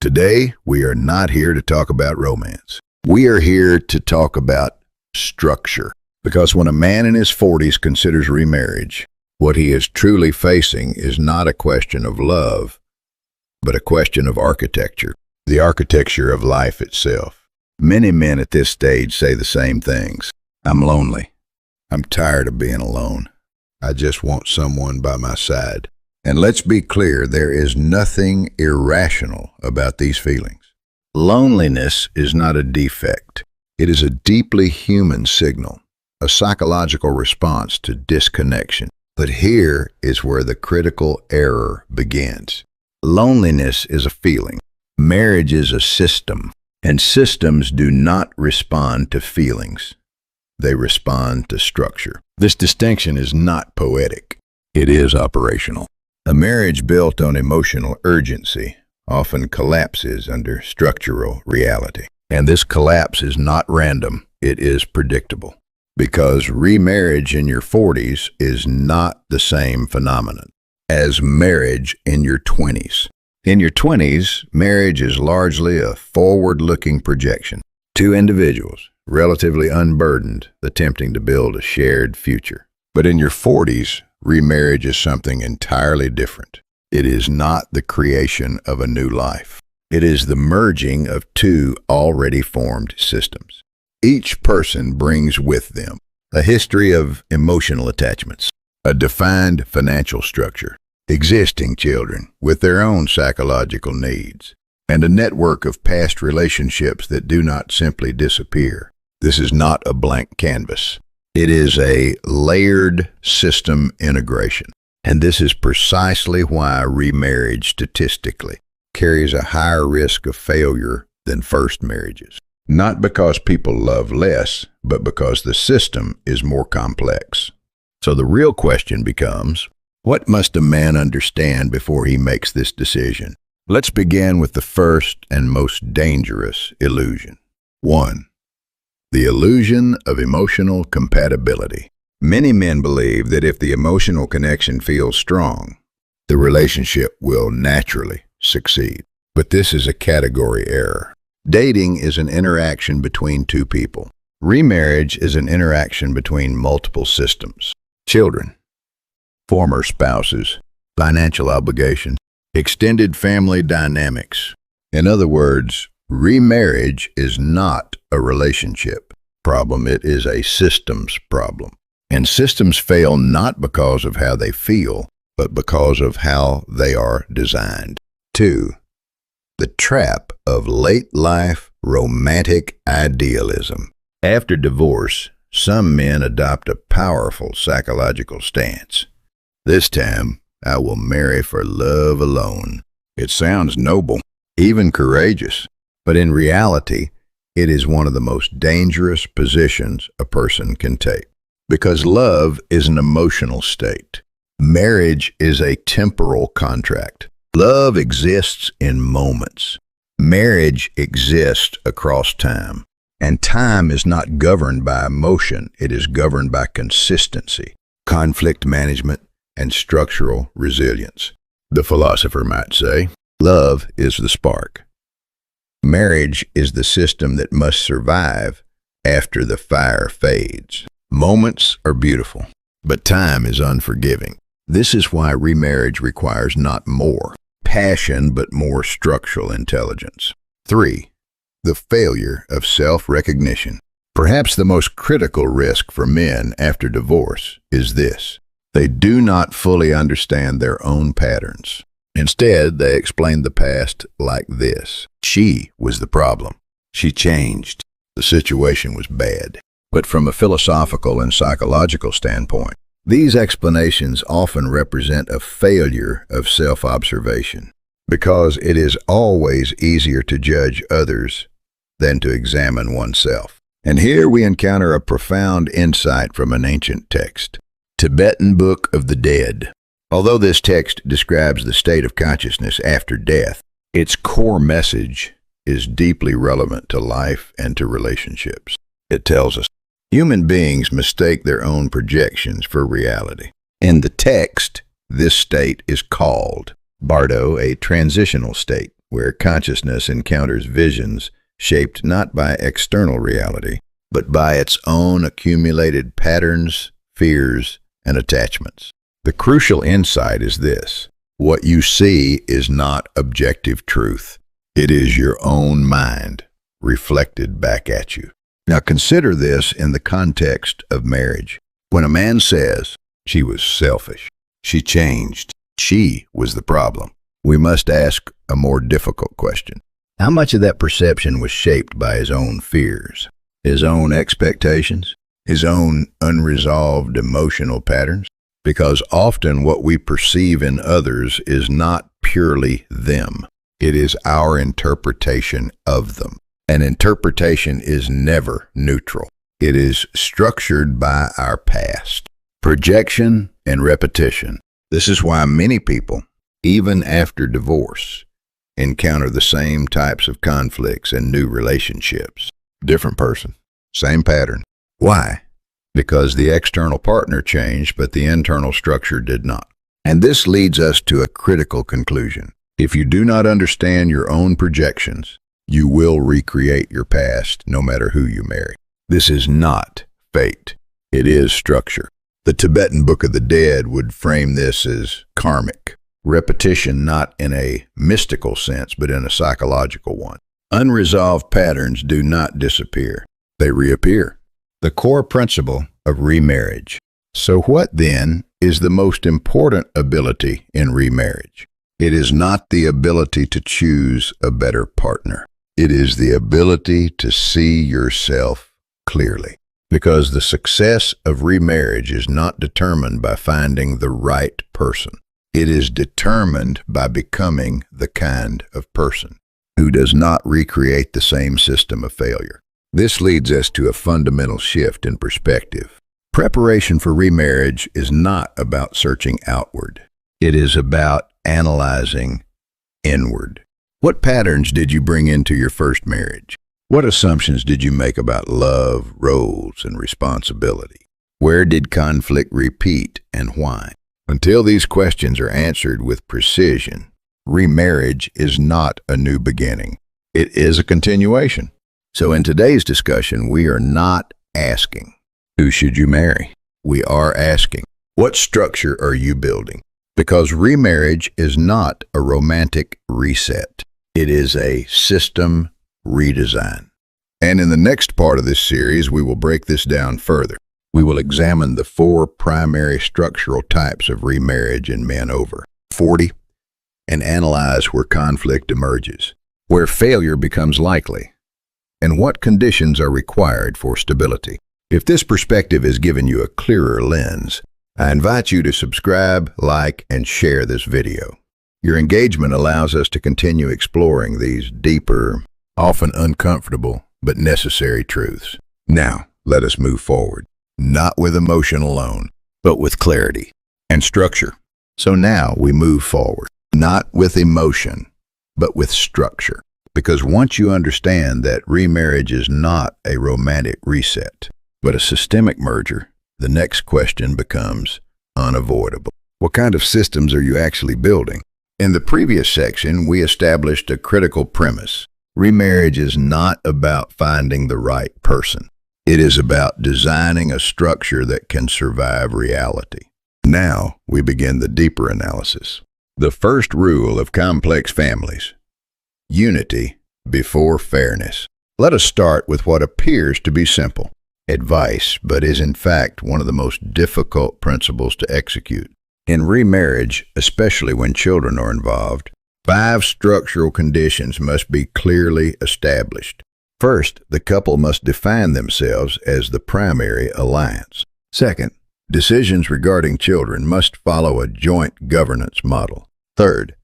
Today, we are not here to talk about romance. We are here to talk about structure. Because when a man in his 40s considers remarriage, what he is truly facing is not a question of love, but a question of architecture, the architecture of life itself. Many men at this stage say the same things. I'm lonely. I'm tired of being alone. I just want someone by my side. And let's be clear, there is nothing irrational about these feelings. Loneliness is not a defect. It is a deeply human signal, a psychological response to disconnection. But here is where the critical error begins. Loneliness is a feeling. Marriage is a system, and systems do not respond to feelings. They respond to structure. This distinction is not poetic. It is operational. A marriage built on emotional urgency often collapses under structural reality. And this collapse is not random. It is predictable. Because remarriage in your 40s is not the same phenomenon as marriage in your 20s. In your 20s, marriage is largely a forward-looking projection. Two individuals, relatively unburdened, attempting to build a shared future. But in your 40s, remarriage is something entirely different. It is not the creation of a new life. It is the merging of two already formed systems. Each person brings with them a history of emotional attachments, a defined financial structure, existing children with their own psychological needs, and a network of past relationships that do not simply disappear. This is not a blank canvas. It is a layered system integration. And this is precisely why remarriage statistically carries a higher risk of failure than first marriages. Not because people love less, but because the system is more complex. So the real question becomes, what must a man understand before he makes this decision? Let's begin with the first and most dangerous illusion. 1. The illusion of emotional compatibility. Many men believe that if the emotional connection feels strong, the relationship will naturally succeed. But this is a category error. Dating is an interaction between two people. Remarriage is an interaction between multiple systems. Children, former spouses, financial obligations, extended family dynamics. In other words, remarriage is not a relationship problem, it is a systems problem. And systems fail not because of how they feel, but because of how they are designed. 2. The trap of late-life romantic idealism. After divorce, some men adopt a powerful psychological stance. This time, I will marry for love alone. It sounds noble, even courageous, but in reality, it is one of the most dangerous positions a person can take. Because love is an emotional state. Marriage is a temporal contract. Love exists in moments. Marriage exists across time. And time is not governed by emotion. It is governed by consistency, conflict management, and structural resilience. The philosopher might say, love is the spark. Marriage is the system that must survive after the fire fades. Moments are beautiful, but time is unforgiving. This is why remarriage requires not more passion, but more structural intelligence. 3. The failure of self-recognition. Perhaps the most critical risk for men after divorce is this. They do not fully understand their own patterns. Instead, they explain the past like this. She was the problem. She changed. The situation was bad. But from a philosophical and psychological standpoint, these explanations often represent a failure of self-observation, because it is always easier to judge others than to examine oneself. And here we encounter a profound insight from an ancient text, Tibetan Book of the Dead. Although this text describes the state of consciousness after death, its core message is deeply relevant to life and to relationships. It tells us, human beings mistake their own projections for reality. In the text, this state is called, Bardo, a transitional state. where consciousness encounters visions shaped not by external reality, but by its own accumulated patterns, fears, and attachments. The crucial insight is this: what you see is not objective truth. It is your own mind reflected back at you. Now consider this in the context of marriage. When a man says, "She was selfish, she changed, she was the problem," we must ask a more difficult question. How much of that perception was shaped by his own fears, his own expectations, his own unresolved emotional patterns? Because often what we perceive in others is not purely them. It is our interpretation of them. An interpretation is never neutral. It is structured by our past, projection, and repetition. This is why many people, even after divorce, encounter the same types of conflicts and new relationships. Different person, same pattern. Why? Because the external partner changed, but the internal structure did not. And this leads us to a critical conclusion. If you do not understand your own projections, you will recreate your past no matter who you marry. This is not fate. It is structure. The Tibetan Book of the Dead would frame this as karmic. Repetition not in a mystical sense, but in a psychological one. Unresolved patterns do not disappear. They reappear. The core principle of remarriage. So what then is the most important ability in remarriage? It is not the ability to choose a better partner. It is the ability to see yourself clearly. Because the success of remarriage is not determined by finding the right person. It is determined by becoming the kind of person who does not recreate the same system of failure. This leads us to a fundamental shift in perspective. Preparation for remarriage is not about searching outward. It is about analyzing inward. What patterns did you bring into your first marriage? What assumptions did you make about love, roles, and responsibility? Where did conflict repeat and why? Until these questions are answered with precision, remarriage is not a new beginning. It is a continuation. So in today's discussion, we are not asking, who should you marry? We are asking, what structure are you building? Because remarriage is not a romantic reset. It is a system redesign. And in the next part of this series, we will break this down further. We will examine the 4 primary structural types of remarriage in men over 40 and analyze where conflict emerges, where failure becomes likely, and what conditions are required for stability. If this perspective has given you a clearer lens, I invite you to subscribe, like, and share this video. Your engagement allows us to continue exploring these deeper, often uncomfortable, but necessary truths. Now, let us move forward, not with emotion alone, but with clarity and structure. So now we move forward, not with emotion, but with structure. Because once you understand that remarriage is not a romantic reset, but a systemic merger, the next question becomes unavoidable. What kind of systems are you actually building? In the previous section, we established a critical premise. Remarriage is not about finding the right person. It is about designing a structure that can survive reality. Now, we begin the deeper analysis. The first rule of complex families: unity before fairness. Let us start with what appears to be simple advice, but is in fact one of the most difficult principles to execute. In remarriage, especially when children are involved, 5 structural conditions must be clearly established. First, the couple must define themselves as the primary alliance. Second, decisions regarding children must follow a joint governance model. Third,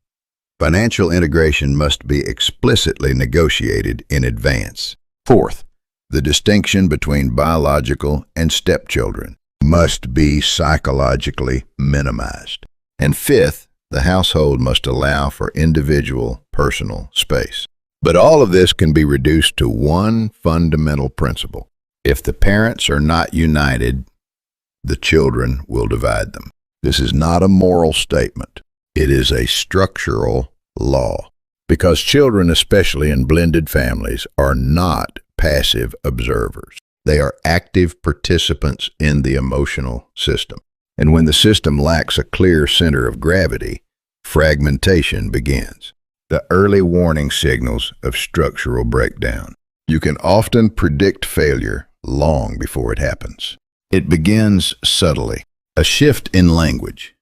financial integration must be explicitly negotiated in advance. Fourth, the distinction between biological and stepchildren must be psychologically minimized. And fifth, the household must allow for individual personal space. But all of this can be reduced to one fundamental principle. If the parents are not united, the children will divide them. This is not a moral statement. It is a structural law. Because children, especially in blended families, are not passive observers. They are active participants in the emotional system. And when the system lacks a clear center of gravity, fragmentation begins. The early warning signals of structural breakdown. You can often predict failure long before it happens. It begins subtly. A shift in language.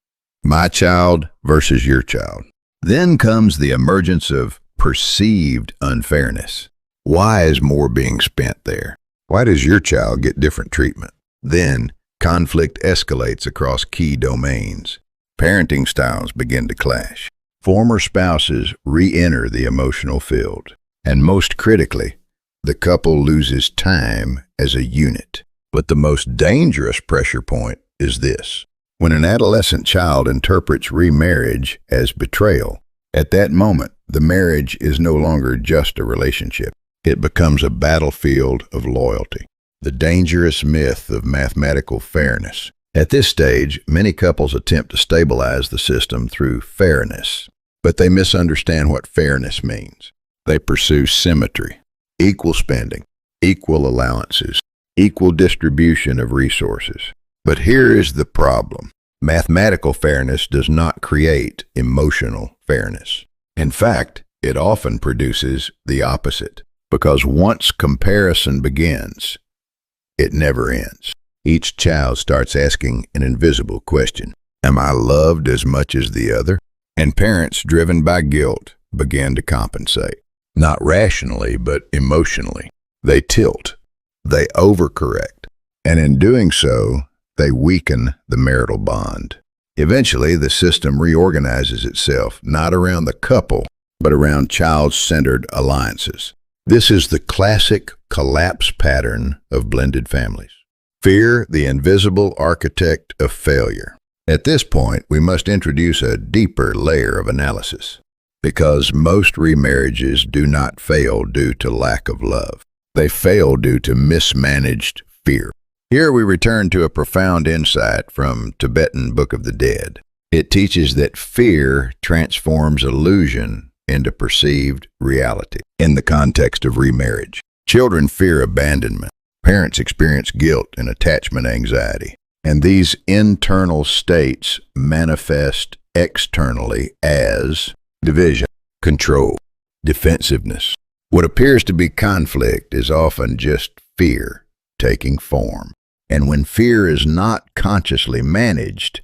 My child versus your child. Then comes the emergence of perceived unfairness. Why is more being spent there? Why does your child get different treatment? Then, conflict escalates across key domains. Parenting styles begin to clash. Former spouses re-enter the emotional field. And most critically, the couple loses time as a unit. But the most dangerous pressure point is this. When an adolescent child interprets remarriage as betrayal, at that moment, the marriage is no longer just a relationship. It becomes a battlefield of loyalty. The dangerous myth of mathematical fairness. At this stage, many couples attempt to stabilize the system through fairness, but they misunderstand what fairness means. They pursue symmetry, equal spending, equal allowances, equal distribution of resources. But here is the problem. Mathematical fairness does not create emotional fairness. In fact, it often produces the opposite, because once comparison begins, it never ends. Each child starts asking an invisible question. Am I loved as much as the other? And parents, driven by guilt, begin to compensate. Not rationally, but emotionally. They tilt. They overcorrect. And in doing so, they weaken the marital bond. Eventually, the system reorganizes itself, not around the couple, but around child-centered alliances. This is the classic collapse pattern of blended families. Fear, the invisible architect of failure. At this point, we must introduce a deeper layer of analysis, because most remarriages do not fail due to lack of love. They fail due to mismanaged fear. Here we return to a profound insight from Tibetan Book of the Dead. It teaches that fear transforms illusion into perceived reality. In the context of remarriage, children fear abandonment. Parents experience guilt and attachment anxiety. And these internal states manifest externally as division, control, defensiveness. What appears to be conflict is often just fear taking form. And when fear is not consciously managed,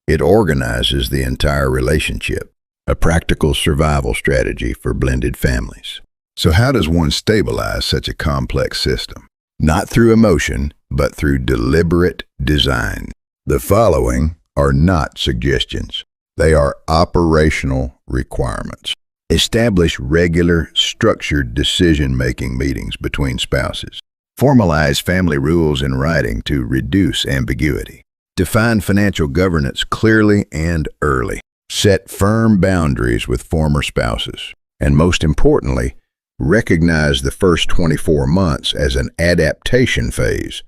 it organizes the entire relationship, a practical survival strategy for blended families. So how does one stabilize such a complex system? Not through emotion, but through deliberate design. The following are not suggestions. They are operational requirements. Establish regular, structured decision-making meetings between spouses. Formalize family rules in writing to reduce ambiguity. Define financial governance clearly and early. Set firm boundaries with former spouses. And most importantly, recognize the first 24 months as an adaptation phase,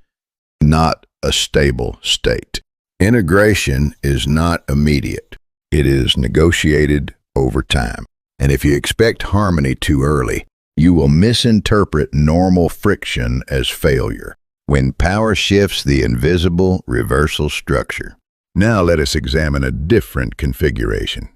not a stable state. Integration is not immediate. It is negotiated over time. And if you expect harmony too early, you will misinterpret normal friction as failure. When power shifts the invisible reversal structure. Now let us examine a different configuration.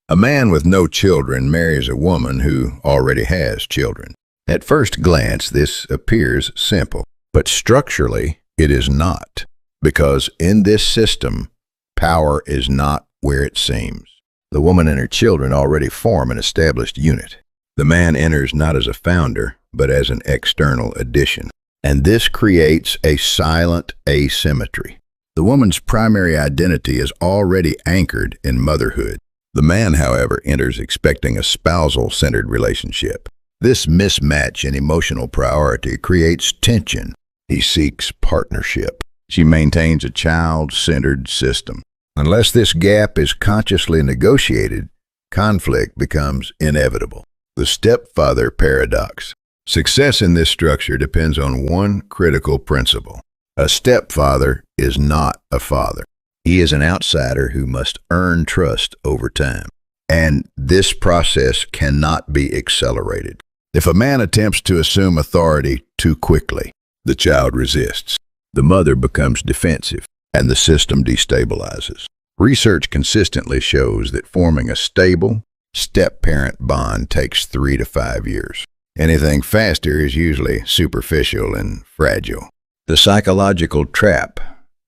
A man with no children marries a woman who already has children. At first glance, this appears simple, but structurally, it is not, because in this system, power is not where it seems. The woman and her children already form an established unit. The man enters not as a founder, but as an external addition. And this creates a silent asymmetry. The woman's primary identity is already anchored in motherhood. The man, however, enters expecting a spousal-centered relationship. This mismatch in emotional priority creates tension. He seeks partnership. She maintains a child-centered system. Unless this gap is consciously negotiated, conflict becomes inevitable. The stepfather paradox. Success in this structure depends on one critical principle. A stepfather is not a father. He is an outsider who must earn trust over time. and this process cannot be accelerated. If a man attempts to assume authority too quickly, the child resists. The mother becomes defensive, and the system destabilizes. Research consistently shows that forming a stable, step-parent bond takes 3 to 5 years. Anything faster is usually superficial and fragile. The psychological trap,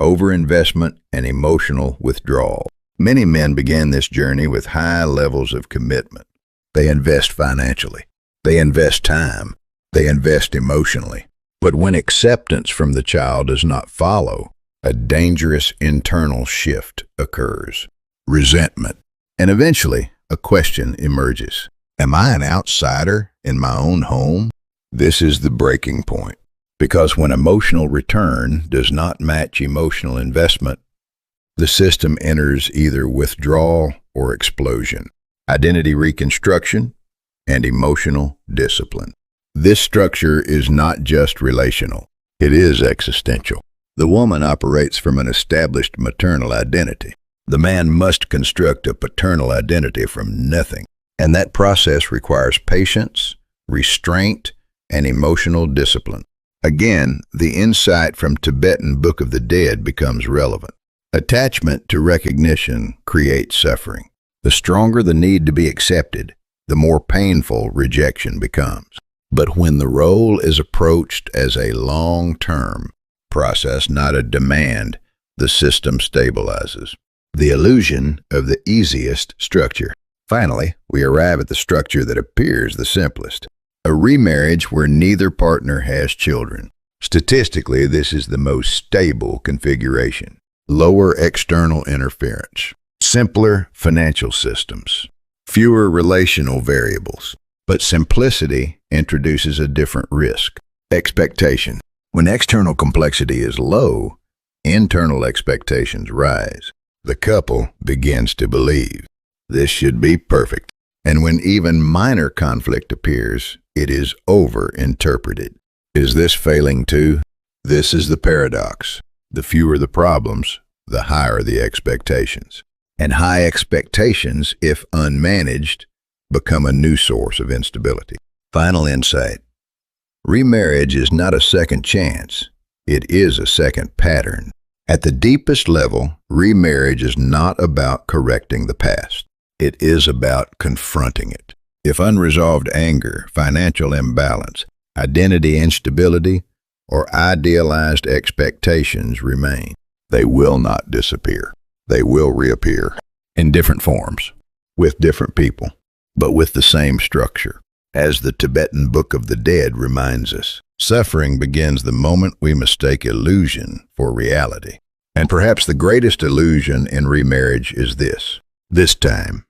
overinvestment, and emotional withdrawal. Many men begin this journey with high levels of commitment. They invest financially. They invest time. They invest emotionally. But when acceptance from the child does not follow, a dangerous internal shift occurs. Resentment. And eventually, a question emerges. Am I an outsider in my own home? This is the breaking point. Because when emotional return does not match emotional investment, the system enters either withdrawal or explosion, identity reconstruction, and emotional discipline. This structure is not just relational, it is existential. The woman operates from an established maternal identity. The man must construct a paternal identity from nothing, and that process requires patience, restraint, and emotional discipline. Again, the insight from Tibetan Book of the Dead becomes relevant. Attachment to recognition creates suffering. The stronger the need to be accepted, the more painful rejection becomes. But when the role is approached as a long-term process, not a demand, the system stabilizes. The illusion of the easiest structure. Finally, we arrive at the structure that appears the simplest. A remarriage where neither partner has children. Statistically, this is the most stable configuration. Lower external interference. Simpler financial systems. Fewer relational variables. But simplicity introduces a different risk. Expectation. When external complexity is low, internal expectations rise. The couple begins to believe this should be perfect. And when even minor conflict appears, it is over-interpreted. Is this failing too? This is the paradox. The fewer the problems, the higher the expectations. And high expectations, if unmanaged, become a new source of instability. Final insight. Remarriage is not a second chance. It is a second pattern. At the deepest level, remarriage is not about correcting the past. It is about confronting it. If unresolved anger, financial imbalance, identity instability, or idealized expectations remain, they will not disappear. They will reappear in different forms, with different people, but with the same structure. As the Tibetan Book of the Dead reminds us, suffering begins the moment we mistake illusion for reality. And perhaps the greatest illusion in remarriage is this. This time,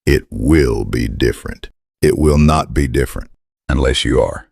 it will be different. It will not be different unless you are.